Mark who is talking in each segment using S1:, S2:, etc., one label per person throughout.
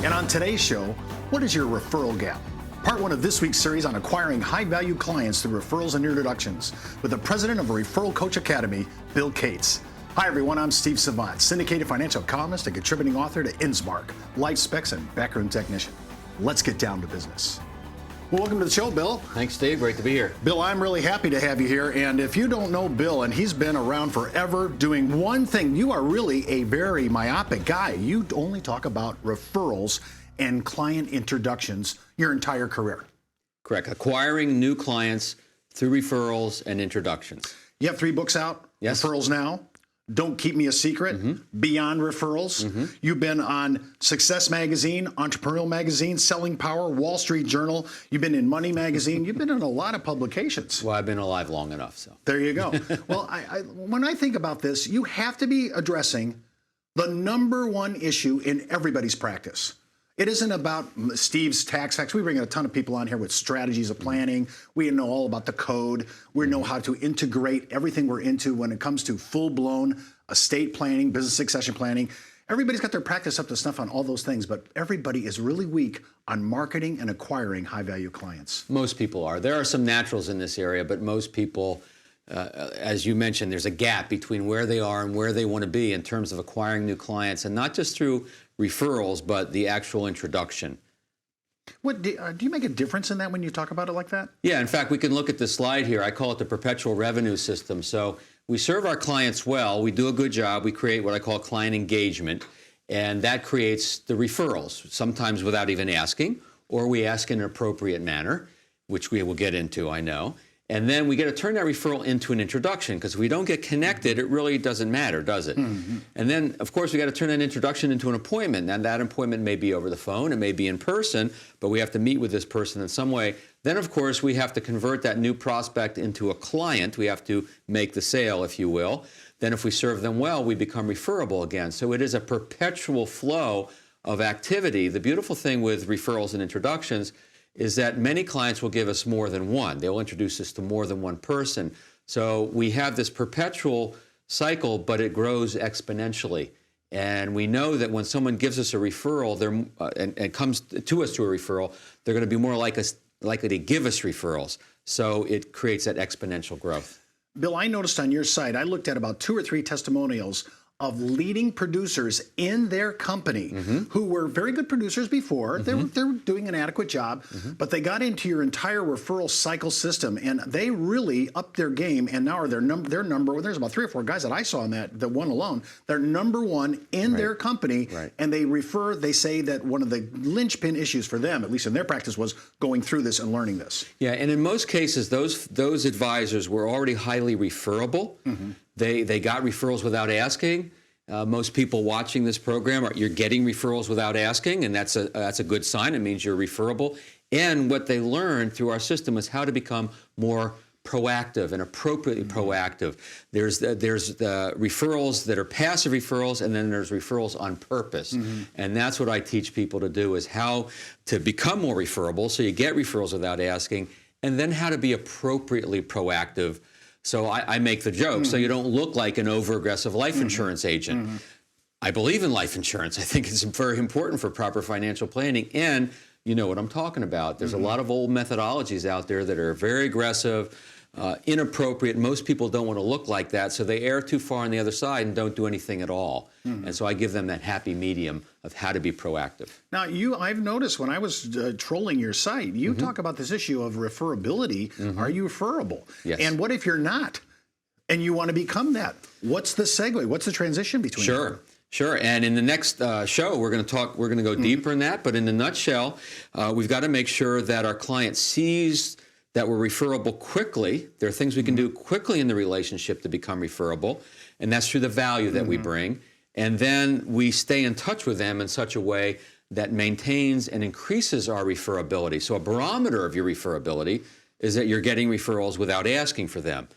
S1: And on today's show, what is your referral gap? Part one of this week's series on acquiring high-value clients through referrals and introductions with the president of Referral Coach Academy, Bill Cates. Hi everyone, I'm Steve Savant, syndicated financial columnist and contributing author to Innsmark, Life Specs, and Backroom Technician. Let's get down to business. Well, welcome to the show, Bill.
S2: Thanks, Steve. Great to be here.
S1: Bill, I'm really happy to have you here. And if you don't know Bill, and he's been around forever doing one thing, you are really a very myopic guy. You only talk about referrals and client introductions your entire career.
S2: Correct. Acquiring new clients through referrals and introductions.
S1: You have 3 books out.
S2: Yes.
S1: Referrals Now, Don't Keep Me a Secret, Beyond Referrals. You've been on Success Magazine, Entrepreneurial Magazine, Selling Power, Wall Street Journal. You've been in Money Magazine. You've been in a lot of publications.
S2: Well, I've been alive long enough, so.
S1: There you go. Well, when I think about this, you have to be addressing the number one issue in everybody's practice. It isn't about Steve's tax facts. We bring a ton of people on here with strategies of planning. We know all about the code. We know how to integrate everything we're into when it comes to full-blown estate planning, business succession planning. Everybody's got their practice up to snuff on all those things, but everybody is really weak on marketing and acquiring high-value clients.
S2: Most people are. There are some naturals in this area, but most people, as you mentioned, there's a gap between where they are and where they want to be in terms of acquiring new clients, and not just through referrals, but the actual introduction.
S1: What do you make a difference in that when you talk about it like that?
S2: Yeah, in fact, we can look at this slide here. I call it the perpetual revenue system. So we serve our clients well, we do a good job, we create what I call client engagement, and that creates the referrals, sometimes without even asking, or we ask in an appropriate manner, which we will get into, I know. And then we got to turn that referral into an introduction, because if we don't get connected, it really doesn't matter, does it? And then, of course, we got to turn that introduction into an appointment. And that appointment may be over the phone, it may be in person, but we have to meet with this person in some way. Then, of course, we have to convert that new prospect into a client. We have to make the sale, if you will. Then if we serve them well, we become referable again. So it is a perpetual flow of activity. The beautiful thing with referrals and introductions is that many clients will give us more than one. They will introduce us to more than one person. So we have this perpetual cycle, but it grows exponentially. And we know that when someone gives us a referral and comes to us through a referral, they're going to be more likely to give us referrals. So it creates that exponential growth.
S1: Bill, I noticed on your site, I looked at about 2 or 3 testimonials of leading producers in their company who were very good producers before. They were doing an adequate job, but they got into your entire referral cycle system, and they really upped their game, and now are their number. There's about 3 or 4 guys that I saw in that one alone. They're number one in their company, and they say that one of the linchpin issues for them, at least in their practice, was going through this and learning this.
S2: Yeah, and in most cases, those advisors were already highly referable. They got referrals without asking. Most people watching this program, you're getting referrals without asking, and that's a good sign. It means you're referable. And what they learned through our system is how to become more proactive and appropriately proactive. There's the referrals that are passive referrals, and then there's referrals on purpose. And that's what I teach people to do, is how to become more referable, so you get referrals without asking, and then how to be appropriately proactive. So I make the joke, so you don't look like an over-aggressive life insurance agent. I believe in life insurance. I think it's very important for proper financial planning, and you know what I'm talking about. There's a lot of old methodologies out there that are very aggressive, inappropriate. Most people don't want to look like that, so they err too far on the other side and don't do anything at all. And so I give them that happy medium of how to be proactive.
S1: Now, I've noticed when I was trolling your site, you talk about this issue of referability. Are you referable?
S2: Yes.
S1: And what if you're not, and you want to become that? What's the segue? What's the transition between?
S2: Sure. And in the next show, we're going to go deeper in that. But in the nutshell, we've got to make sure that our client sees that we're referable quickly. There are things we can do quickly in the relationship to become referable, and that's through the value that we bring. And then we stay in touch with them in such a way that maintains and increases our referability. So a barometer of your referability is that you're getting referrals without asking for them.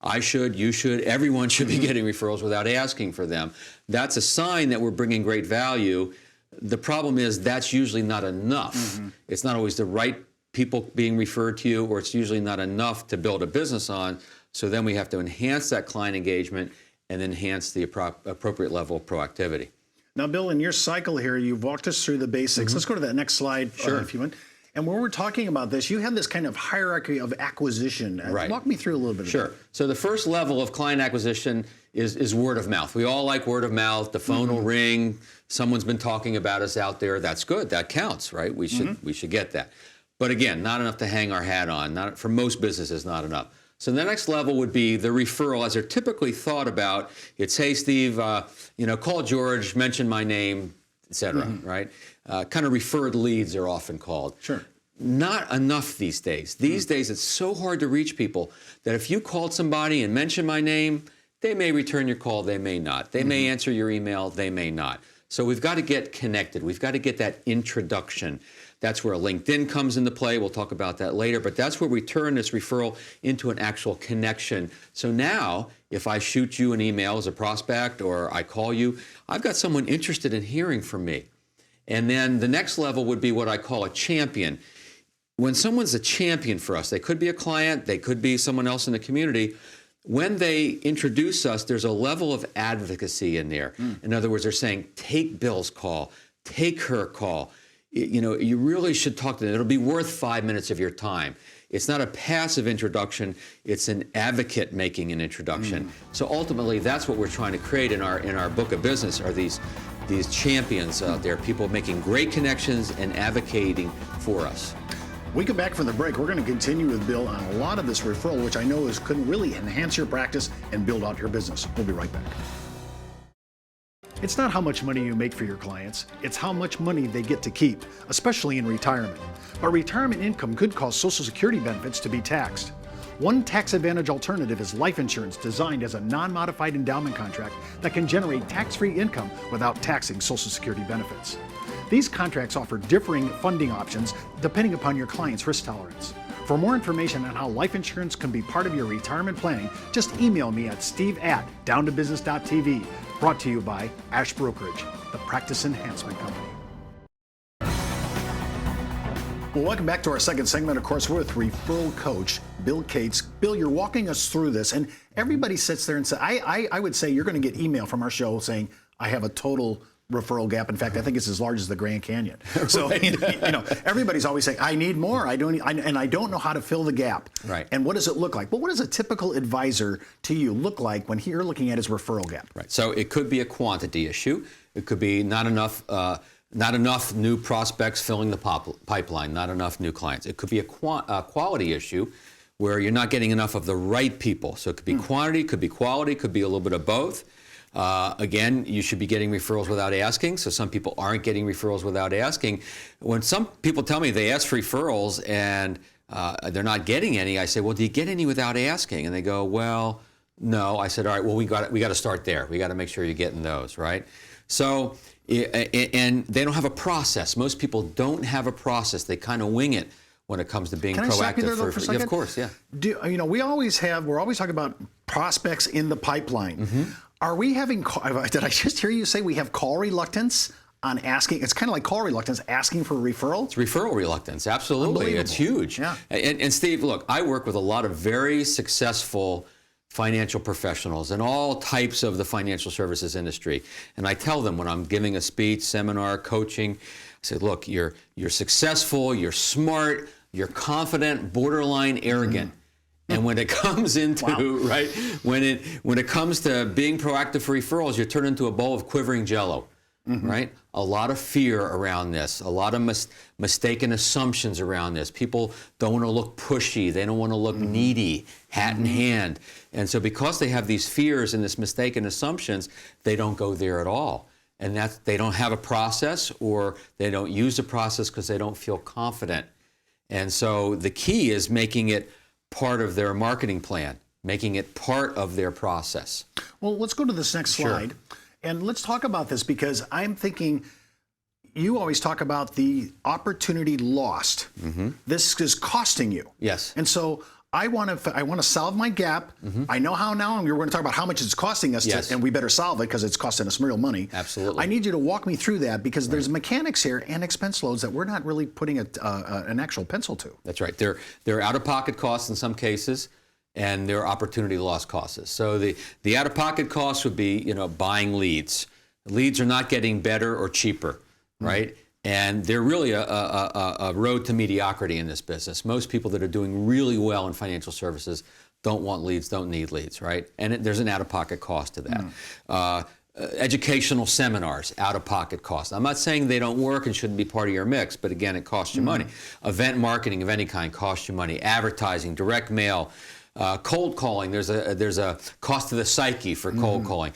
S2: I should, you should, everyone should be getting referrals without asking for them. That's a sign that we're bringing great value. The problem is that's usually not enough. It's not always the right people being referred to you, or it's usually not enough to build a business on. So then we have to enhance that client engagement and enhance the appropriate level of proactivity.
S1: Now, Bill, in your cycle here, you've walked us through the basics. Let's go to that next slide, if you want. And when we're talking about this, you have this kind of hierarchy of acquisition.
S2: Right.
S1: Walk me through a little bit of that.
S2: So the first level of client acquisition is word of mouth. We all like word of mouth. The phone will ring. Someone's been talking about us out there. That's good. That counts, right? We should get that. But again, not enough to hang our hat on. Not for most businesses, not enough. So the next level would be the referral, as they're typically thought about. It's, hey, Steve, call George, mention my name, et cetera, right? Kind of referred leads are often called.
S1: Sure.
S2: Not enough these days. These days, it's so hard to reach people that if you called somebody and mentioned my name, they may return your call, they may not. They may answer your email, they may not. So we've got to get connected. We've got to get that introduction. That's where LinkedIn comes into play. We'll talk about that later, but that's where we turn this referral into an actual connection. So now, if I shoot you an email as a prospect or I call you, I've got someone interested in hearing from me. And then the next level would be what I call a champion. When someone's a champion for us, they could be a client, they could be someone else in the community. When they introduce us, there's a level of advocacy in there. In other words, they're saying, take Bill's call, take her call. You really should talk to them. It'll be worth 5 minutes of your time. It's not a passive introduction. It's an advocate making an introduction. So ultimately, that's what we're trying to create in our book of business are these champions out there, people making great connections and advocating for us.
S1: We come back from the break. We're going to continue with Bill on a lot of this referral, which I know could really enhance your practice and build out your business. We'll be right back. It's not how much money you make for your clients, it's how much money they get to keep, especially in retirement. But retirement income could cause Social Security benefits to be taxed. One tax advantage alternative is life insurance designed as a non-modified endowment contract that can generate tax-free income without taxing Social Security benefits. These contracts offer differing funding options depending upon your client's risk tolerance. For more information on how life insurance can be part of your retirement planning, just email me at steve@downtobusiness.tv. Brought to you by Ash Brokerage, the practice enhancement company. Well, welcome back to our second segment, of course, with referral coach Bill Cates. Bill, you're walking us through this, and everybody sits there and says, I would say you're going to get email from our show saying, I have a total referral gap. In fact, I think it's as large as the Grand Canyon. So, everybody's always saying, I need more. I don't know how to fill the gap.
S2: Right.
S1: And what does it look like? Well, what does a typical advisor to you look like when you're looking at his referral gap?
S2: Right. So it could be a quantity issue. It could be not enough new prospects filling the pipeline, not enough new clients. It could be a quality issue where you're not getting enough of the right people. So it could be quantity, could be quality, could be a little bit of both. Again, you should be getting referrals without asking. So some people aren't getting referrals without asking. When some people tell me they ask for referrals and they're not getting any, I say, well, do you get any without asking? And they go, well, no. I said, all right, well, we got to start there. We got to make sure you're getting those, right? So, and they don't have a process. Most people don't have a process. They kind of wing it when it comes to being proactive.
S1: Can I stop you there, though, for a second?
S2: Yeah, of course, yeah.
S1: We're always talking about prospects in the pipeline. Are we having, did I just hear you say we have call reluctance on asking? It's kind of like call reluctance, asking for a referral?
S2: It's referral reluctance, absolutely. It's huge.
S1: Yeah.
S2: And Steve, look, I work with a lot of very successful financial professionals in all types of the financial services industry. And I tell them when I'm giving a speech, seminar, coaching, I say, look, you're successful, you're smart, you're confident, borderline arrogant. And when it comes into, right, when it comes to being proactive for referrals, you turn into a bowl of quivering jello, right? A lot of fear around this, a lot of mistaken assumptions around this. People don't want to look pushy. They don't want to look needy, hat in hand. And so because they have these fears and this mistaken assumptions, they don't go there at all. And they don't have a process, or they don't use a process because they don't feel confident. And so the key is making it part of their marketing plan, making it part of their process.
S1: Well, let's go to this next slide. And let's talk about this, because I'm thinking, you always talk about the opportunity lost. This is costing you.
S2: Yes.
S1: And so I want to solve my gap. I know how now, and we're going to talk about how much it's costing us, and we better solve it because it's costing us real money.
S2: Absolutely.
S1: I need you to walk me through that, because there's mechanics here and expense loads that we're not really putting an actual pencil to.
S2: That's right. There are out-of-pocket costs in some cases, and there are opportunity loss costs. So the out-of-pocket costs would be, buying leads. Leads are not getting better or cheaper, right? And they're really a road to mediocrity in this business. Most people that are doing really well in financial services don't want leads, don't need leads, right? And there's an out-of-pocket cost to that. Educational seminars, out-of-pocket cost. I'm not saying they don't work and shouldn't be part of your mix, but again, it costs you money. Event marketing of any kind costs you money. Advertising, direct mail, cold calling. There's a cost to the psyche for cold calling.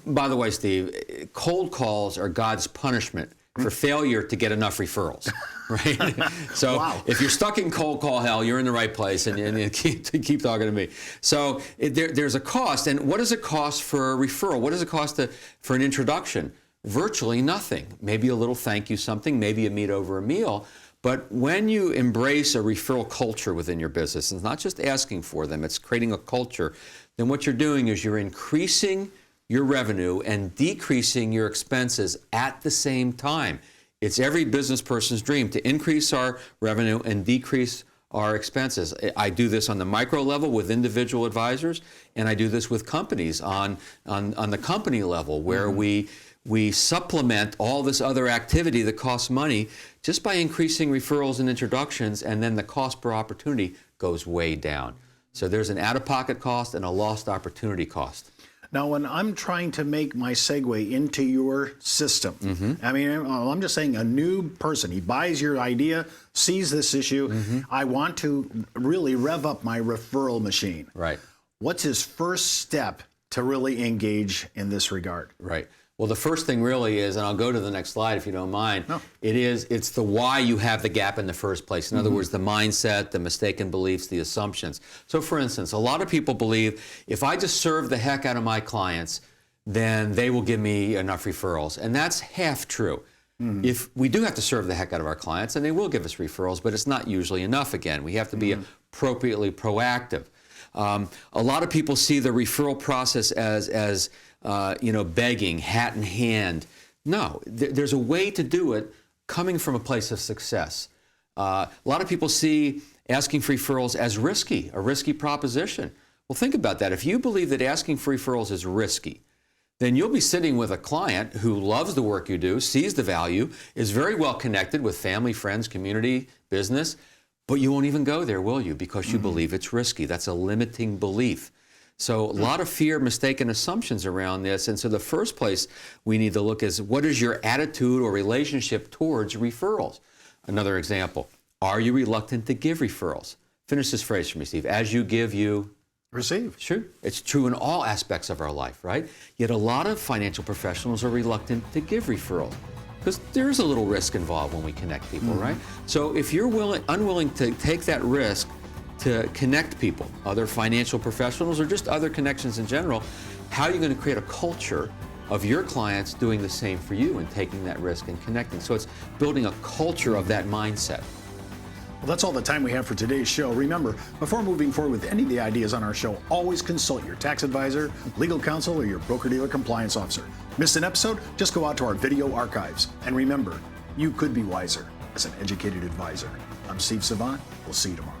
S2: By the way, Steve, cold calls are God's punishment for failure to get enough referrals, right? So if you're stuck in cold call hell, you're in the right place, and keep talking to me. So there's a cost, and what does it cost for a referral? What does it cost for an introduction? Virtually nothing. Maybe a little thank you something, maybe a meet over a meal. But when you embrace a referral culture within your business, it's not just asking for them, it's creating a culture, then what you're doing is you're increasing your revenue and decreasing your expenses at the same time. It's every business person's dream to increase our revenue and decrease our expenses. I do this on the micro level with individual advisors, and I do this with companies on the company level, where we supplement all this other activity that costs money just by increasing referrals and introductions, and then the cost per opportunity goes way down. So there's an out-of-pocket cost and a lost opportunity cost.
S1: Now, when I'm trying to make my segue into your system, I mean, I'm just saying a new person, he buys your idea, sees this issue, I want to really rev up my referral machine.
S2: Right.
S1: What's his first step to really engage in this regard?
S2: Right. Well, the first thing really is, and I'll go to the next slide if you don't mind, it's the why you have the gap in the first place. In other words, the mindset, the mistaken beliefs, the assumptions. So for instance, a lot of people believe if I just serve the heck out of my clients, then they will give me enough referrals. And that's half true. If we do have to serve the heck out of our clients, and they will give us referrals, but it's not usually enough again. We have to be appropriately proactive. A lot of people see the referral process as begging, hat in hand. No, there's a way to do it coming from a place of success. A lot of people see asking for referrals as risky, a risky proposition. Well, think about that. If you believe that asking for referrals is risky, then you'll be sitting with a client who loves the work you do, sees the value, is very well connected with family, friends, community, business, but you won't even go there, will you? Because you believe it's risky. That's a limiting belief. So a lot of fear, mistaken assumptions around this. And so the first place we need to look is, what is your attitude or relationship towards referrals? Another example, are you reluctant to give referrals? Finish this phrase for me, Steve. As you give, you
S1: receive.
S2: Sure. It's true in all aspects of our life, right? Yet a lot of financial professionals are reluctant to give referrals because there's a little risk involved when we connect people, right? So if you're unwilling to take that risk to connect people, other financial professionals or just other connections in general, how are you going to create a culture of your clients doing the same for you and taking that risk and connecting? So it's building a culture of that mindset.
S1: Well, that's all the time we have for today's show. Remember, before moving forward with any of the ideas on our show, always consult your tax advisor, legal counsel, or your broker-dealer compliance officer. Missed an episode? Just go out to our video archives. And remember, you could be wiser as an educated advisor. I'm Steve Savant. We'll see you tomorrow.